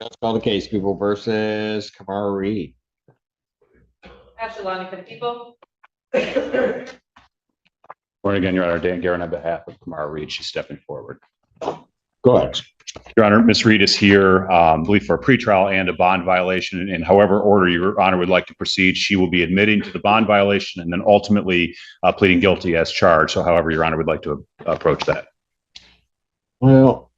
Let's call the case. People versus Kamara Reed. Ashley Lonnie for the people. Morning again, Your Honor. Dan Guerin on behalf of Kamara Reed. She's stepping forward. Go ahead. Your Honor, Ms. Reed is here, I believe, for a pretrial and a bond violation. In however order Your Honor would like to proceed, she will be admitting to the bond violation and then ultimately pleading guilty as charged. So however Your Honor would like to approach that. Well,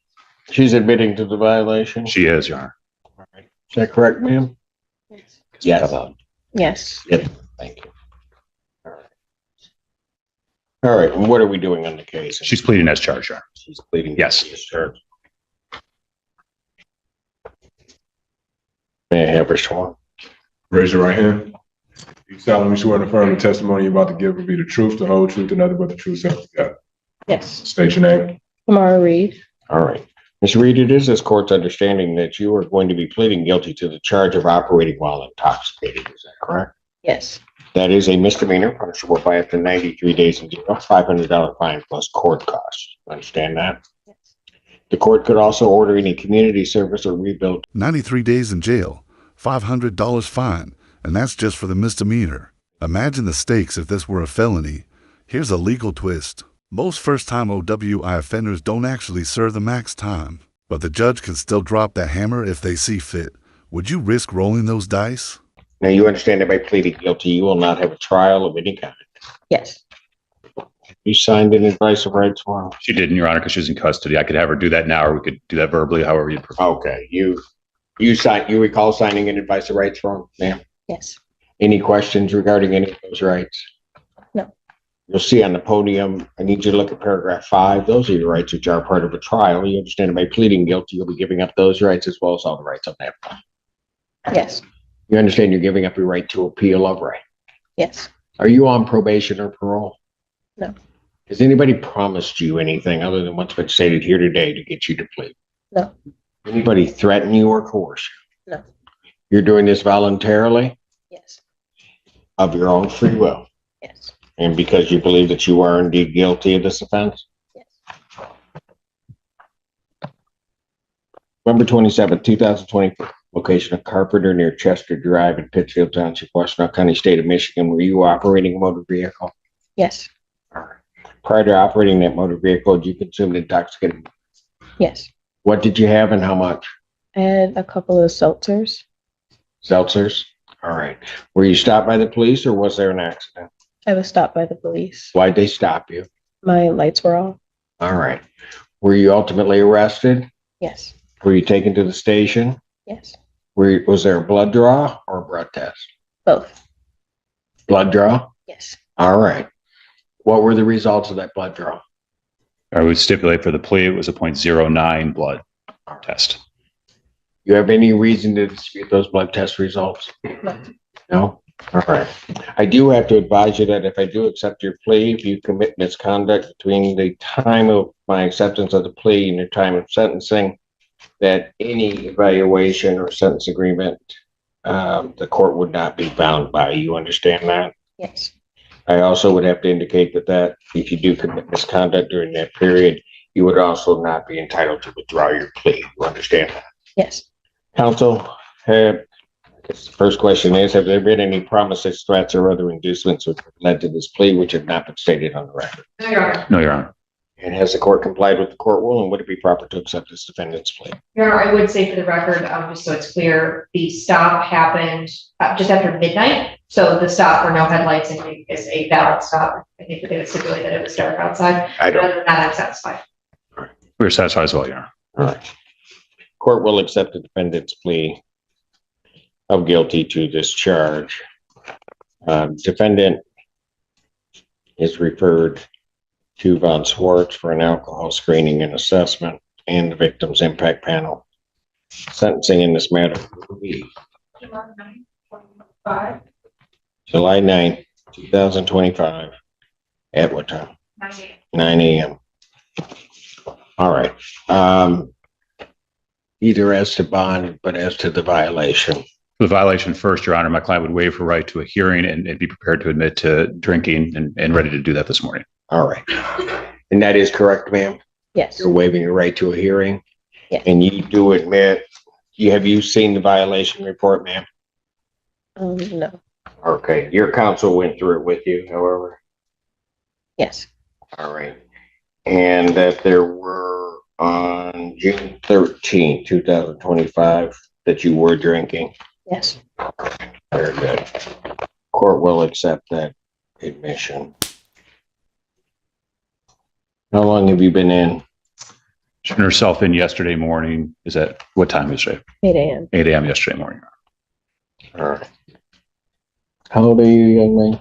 she's admitting to the violation. She is, Your Honor. All right. Is that correct, ma'am? Yes. Yes. Yep. Thank you. All right. All right. And what are we doing on the case? She's pleading as charged, Your Honor. She's pleading. Yes. guilty as charged. May I have her sworn? Raise your right hand. You solemnly swear to affirm the testimony you're about to give will be the truth, the whole truth, and nothing but the truth, so help you God. Yes. State your name. Kamara Reed. All right. Ms. Reed, it is this court's understanding that you are going to be pleading guilty to the charge of operating while intoxicated. Is that correct? Yes. That is a misdemeanor punishable by up to 93 days in jail, $500 fine plus court costs. Understand that? Yes. The court could also order any community service or rebuild. 93 days in jail, $500 fine, and that's just for the misdemeanor. Imagine the stakes if this were a felony. Here's a legal twist. Most first-time OWI offenders don't actually serve the max time, but the judge can still drop that hammer if they see fit. Would you risk rolling those dice? Now, you understand that by pleading guilty, you will not have a trial of any kind. Yes. You signed an advice of rights form. She didn't, Your Honor, because she's in custody. I could have her do that now, or we could do that verbally, however you prefer. Okay. You recall signing an advice of rights form, ma'am? Yes. Any questions regarding any of those rights? No. You'll see on the podium, I need you to look at paragraph 5. Those are your rights which are part of a trial. You understand that by pleading guilty, you'll be giving up those rights as well as all the rights on that file. Yes. You understand you're giving up your right to appeal of right. Yes. Are you on probation or parole? No. Has anybody promised you anything other than what's been stated here today to get you to plead? No. Anybody threaten you or coerce you? No. You're doing this voluntarily Yes. of your own free will Yes. and because you believe that you are indeed guilty of this offense? Yes. November 27, 2024, location of Carpenter near Chester Drive in Pittsfield Township, Washtenaw County, State of Michigan. Were you operating a motor vehicle? Yes. Prior to operating that motor vehicle, did you consume intoxicating? Yes. What did you have and how much? I had a couple of seltzers. Seltzers? All right. Were you stopped by the police or was there an accident? I was stopped by the police. Why'd they stop you? My lights were off. All right. Were you ultimately arrested? Yes. Were you taken to the station? Yes. Was there a blood draw or a blood test? Both. Blood draw? Yes. All right. What were the results of that blood draw? I would stipulate for the plea, it was a .09 blood test. You have any reason to dispute those blood test results? No. No? All right. I do have to advise you that if I do accept your plea, if you commit misconduct between the time of my acceptance of the plea and the time of sentencing, that any evaluation or sentence agreement, the court would not be bound by. You understand that? Yes. I also would have to indicate that if you do commit misconduct during that period, you would also not be entitled to withdraw your plea. You understand that? Yes. Counsel, I guess the first question is, have there been any promises, threats, or other inducements which have led to this plea which have not been stated on the record? No, Your Honor. No, Your Honor. And has the court complied with the court rule, and would it be proper to accept this defendant's plea? Your Honor, I would say for the record, just so it's clear, the stop happened just after midnight. So the stop for no headlights, I think, is a valid stop. I think they would stipulate that it was dark outside. I don't. Other than that, I'm satisfied. We're satisfied as well, Your Honor. All right. Court will accept the defendant's plea of guilty to this charge. Defendant is referred to Von Swartz for an alcohol screening and assessment and the victim's impact panel. Sentencing in this matter will be July 9th, 2025. At what time? 9 a.m. All right. Either as to bond, but as to the violation. For the violation first, Your Honor, my client would waive her right to a hearing and be prepared to admit to drinking and ready to do that this morning. All right. And that is correct, ma'am? Yes. You're waiving your right to a hearing? Yes. And you do admit have you seen the violation report, ma'am? No. Okay, your counsel went through it with you, however. Yes. All right. And that there were on June 13th, 2025, that you were drinking. Yes. Very good. Court will accept that admission. How long have you been in? Turned herself in yesterday morning. Is that, what time is it? 8 a.m. 8 a.m. yesterday morning. All right. How old are you, young man?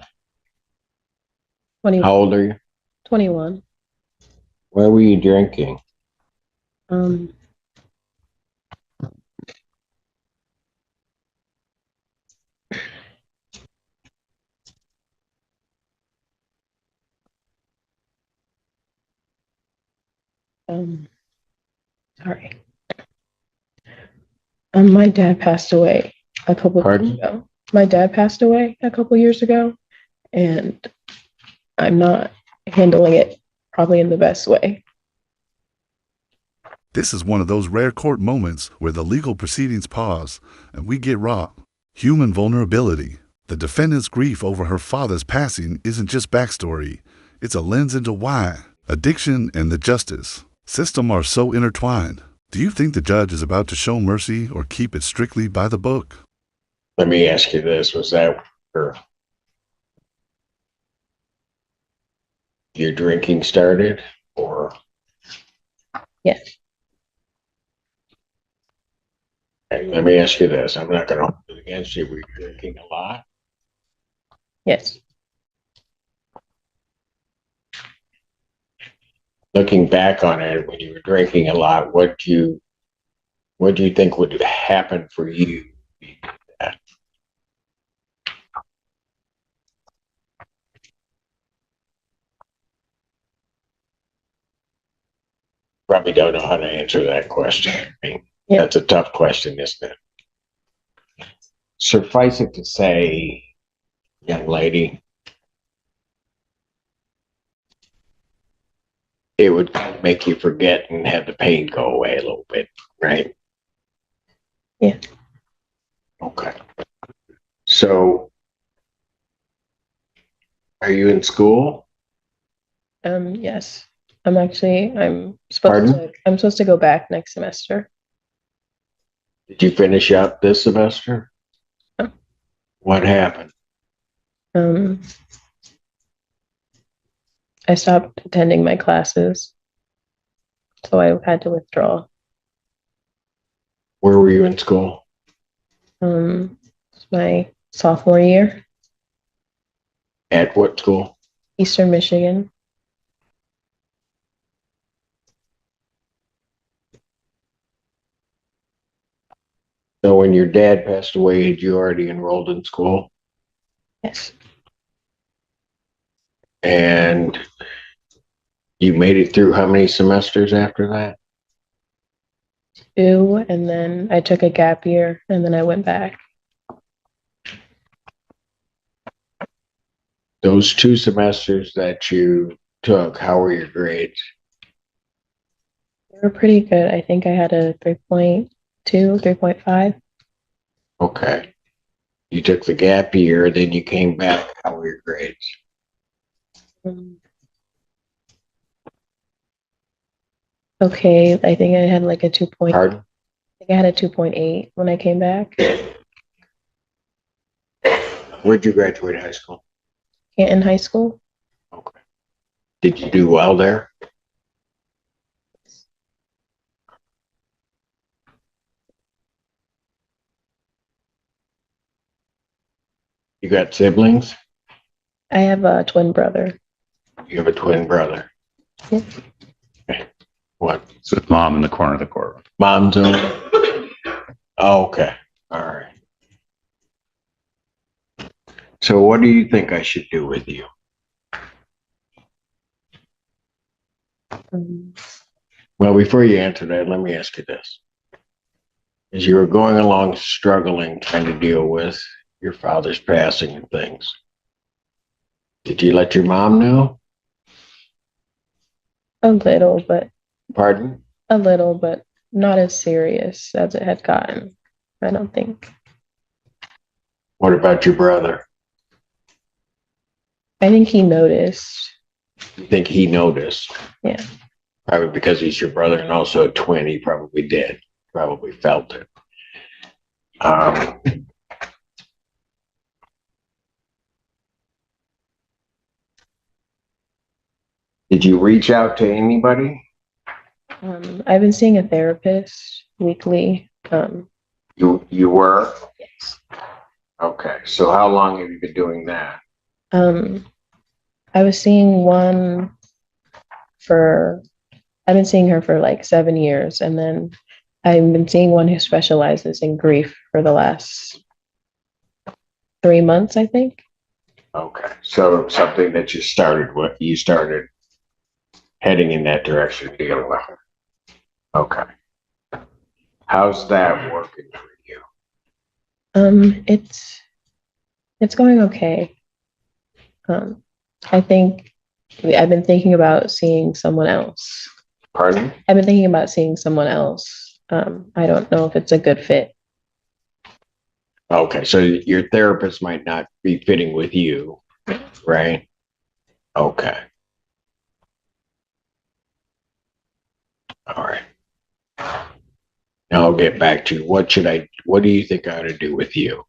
20, How old are you? 21. Where were you drinking? Um, um, sorry. My dad passed away a couple Pardon? years ago. My dad passed away a couple years ago, and I'm not handling it probably in the best way. This is one of those rare court moments where the legal proceedings pause and we get raw. Human vulnerability. The defendant's grief over her father's passing isn't just backstory. It's a lens into why. Addiction and the justice system are so intertwined. Do you think the judge is about to show mercy or keep it strictly by the book? Let me ask you this. Was that where your drinking started, or? Yes. Hey, let me ask you this. I'm not going to hold it against you. Were you drinking a lot? Yes. Looking back on it, when you were drinking a lot, what do you think would happen for you? Probably don't know how to answer that question. I mean, Yeah. That's a tough question, isn't it? Suffice it to say, young lady, it would kind of make you forget and have the pain go away a little bit, right? Yeah. Okay. So, are you in school? Yes. I'm Pardon? supposed to go back next semester. Did you finish up this semester? No. What happened? Um, I stopped attending my classes, so I had to withdraw. Where were you in school? It's my sophomore year, At what school? Eastern Michigan. So when your dad passed away, had you already enrolled in school? Yes. And you made it through how many semesters after that? 2, and then I took a gap year, and then I went back. Those 2 semesters that you took, how were your grades? They were pretty good. I think I had a 3.2, 3.5. Okay. You took the gap year, then you came back. How were your grades? Okay, I think I had like a 2 point. Pardon? I think I had a 2.8 when I came back. Where'd you graduate high school? Canton High School. Okay. Did you do well there? You got siblings? I have a twin brother. You have a twin brother. Yeah. Okay. What? So with mom in the corner of the courtroom. Mom's on? Oh, okay. All right. So what do you think I should do with you? Well, before you answer that, let me ask you this. As you were going along struggling, trying to deal with your father's passing and things, did you let your mom know? A little, but Pardon? a little, but not as serious as it had gotten, I don't think. What about your brother? I think he noticed. You think he noticed? Yeah. Probably because he's your brother and also a twin, he probably did, probably felt it. Did you reach out to anybody? I've been seeing a therapist weekly. You were? Yes. Okay, so how long have you been doing that? I was seeing one I've been seeing her for like 7 years, and then I've been seeing one who specializes in grief for the last 3 months, I think. Okay, so something that you started heading in that direction, dealing with her. Okay. How's that working for you? It's going okay. I think I've been thinking about seeing someone else. Pardon? I've been thinking about seeing someone else. I don't know if it's a good fit. Okay, so your therapist might not be fitting with you, right? Okay. All right. Now I'll get back to you. What do you think I ought to do with you?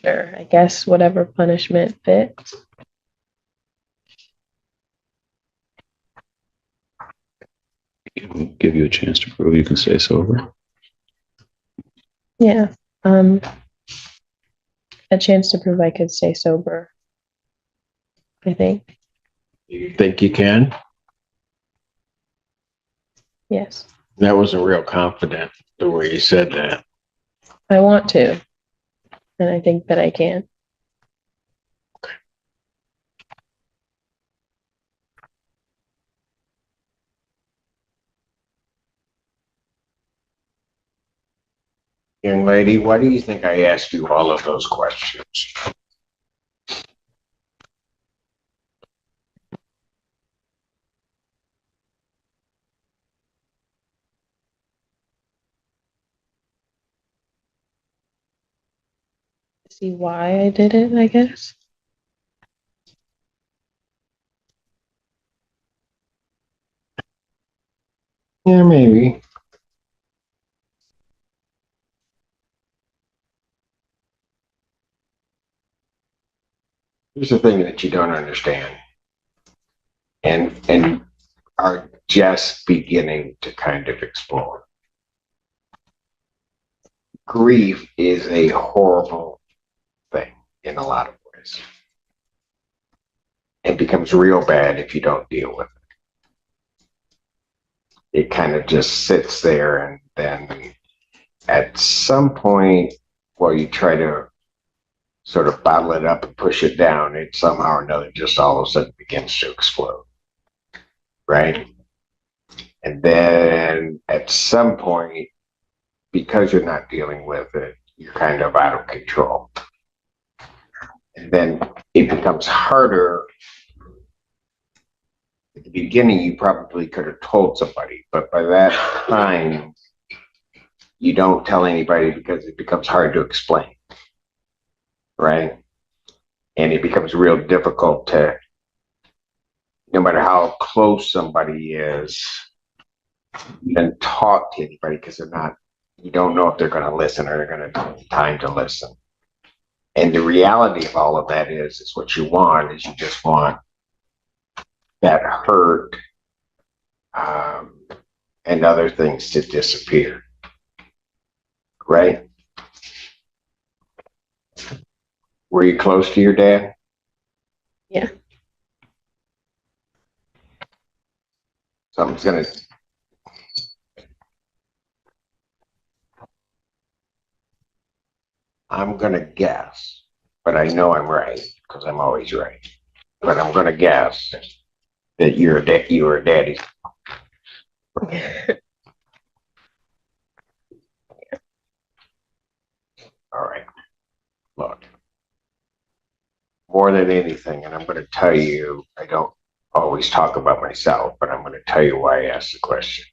Sure, I guess whatever punishment fits. Give you a chance to prove you can stay sober. Yeah. A chance to prove I could stay sober, I think. You think you can? Yes. That wasn't real confident the way you said that. I want to, and I think that I can. Young lady, why do you think I asked you all of those questions? See why I did it, I guess. Yeah, maybe. Here's the thing that you don't understand and are just beginning to kind of explore. Grief is a horrible thing in a lot of ways. It becomes real bad if you don't deal with it. It kind of just sits there, and then at some point, while you try to sort of bottle it up and push it down, it somehow or another just all of a sudden begins to explode. Right? And then at some point, because you're not dealing with it, you're kind of out of control. And then it becomes harder. At the beginning, you probably could have told somebody, but by that time, you don't tell anybody because it becomes hard to explain. Right? And it becomes real difficult to, no matter how close somebody is, even talk to anybody because you don't know if they're going to listen or they're going to take time to listen. And the reality of all of that is what you want is you just want that hurt and other things to disappear. Right? Were you close to your dad? Yeah. Something's going to... I'm going to guess, but I know I'm right because I'm always right. But I'm going to guess that you were daddy's. All right. look, more than anything, and I'm going to tell you, I don't always talk about myself, but I'm going to tell you why I asked the question.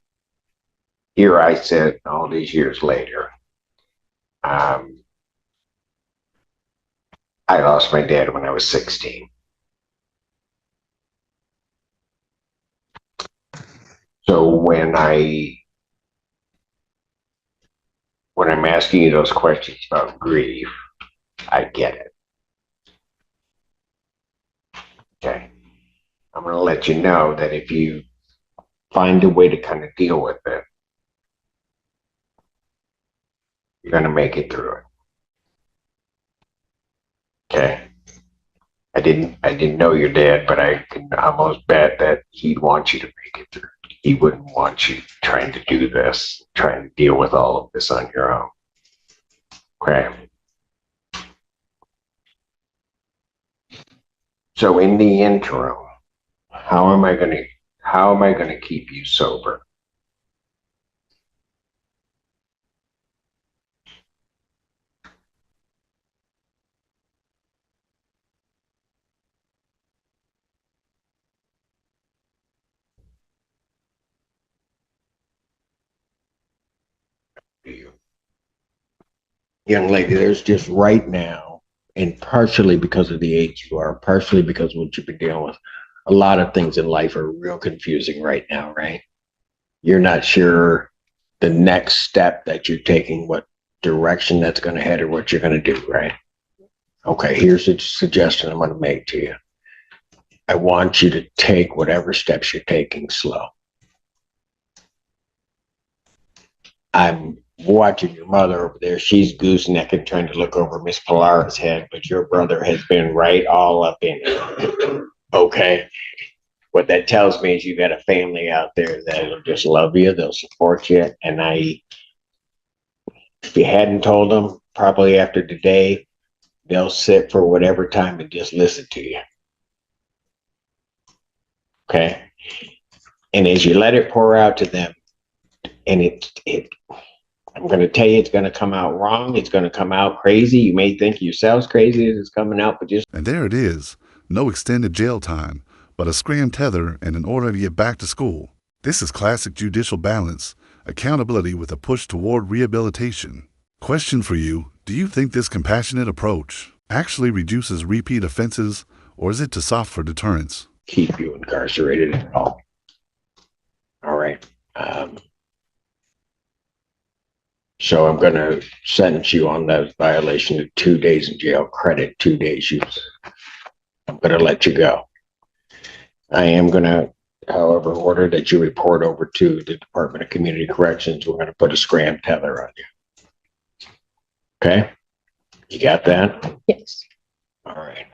Here I sit all these years later. I lost my dad when I was 16. So when I'm asking you those questions about grief, I get it. Okay. I'm going to let you know that if you find a way to kind of deal with it, you're going to make it through it. Okay. I didn't know your dad, but I can almost bet that he'd want you to make it through. He wouldn't want you trying to do this, trying to deal with all of this on your own. Okay. So in the interim, how am I going to keep you sober? You. Young lady, there's just right now, and partially because of the age you are, partially because of what you've been dealing with, a lot of things in life are real confusing right now, right? You're not sure the next step that you're taking, what direction that's going to head or what you're going to do, right? Okay, here's a suggestion I'm going to make to you. I want you to take whatever steps you're taking slow. I'm watching your mother over there. She's goosenecking trying to look over Miss Pilara's head, but your brother has been right all up in it. Okay. What that tells me is you got a family out there that'll just love you, they'll support you. And if you hadn't told them, probably after today, they'll sit for whatever time and just listen to you. Okay. And as you let it pour out to them, and I'm going to tell you, it's going to come out wrong. It's going to come out crazy. You may think yourselves crazy as it's coming out, but just. And there it is. No extended jail time, but a scram tether and an order to get back to school. This is classic judicial balance, accountability with a push toward rehabilitation. Question for you, do you think this compassionate approach actually reduces repeat offenses, or is it too soft for deterrence? Keep you incarcerated at all. All right. So I'm going to sentence you on that violation of 2 days in jail, credit 2 days use. I'm going to let you go. I am going to, however, order that you report over to the Department of Community Corrections. We're going to put a scram tether on you. Okay? You got that? Yes. All right.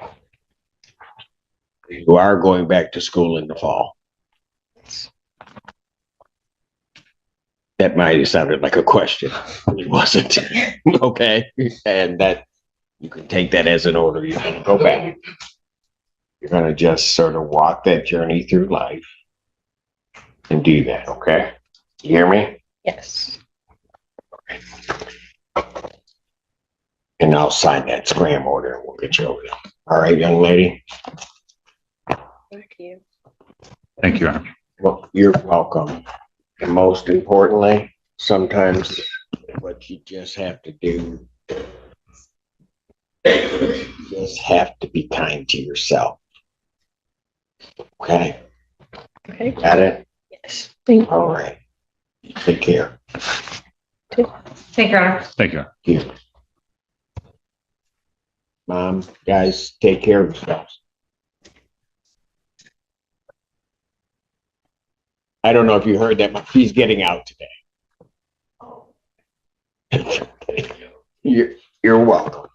You are going back to school in the fall. That might have sounded like a question. It wasn't. Okay. And that you can take that as an order. You're going to go back. You're going to just sort of walk that journey through life and do that. Okay. You hear me? Yes. And I'll sign that scram order and we'll get you over there. All right, young lady. Thank you. Thank you, Your Honor. Well, you're welcome. And most importantly, sometimes what you just have to do, you just have to be kind to yourself. Okay? Okay. Got it? Yes. Thank you. All right. Take care. Thank you, Your Honor. Thank you. You. Mom, guys, take care of yourselves. I don't know if you heard that, but she's getting out today. You're welcome.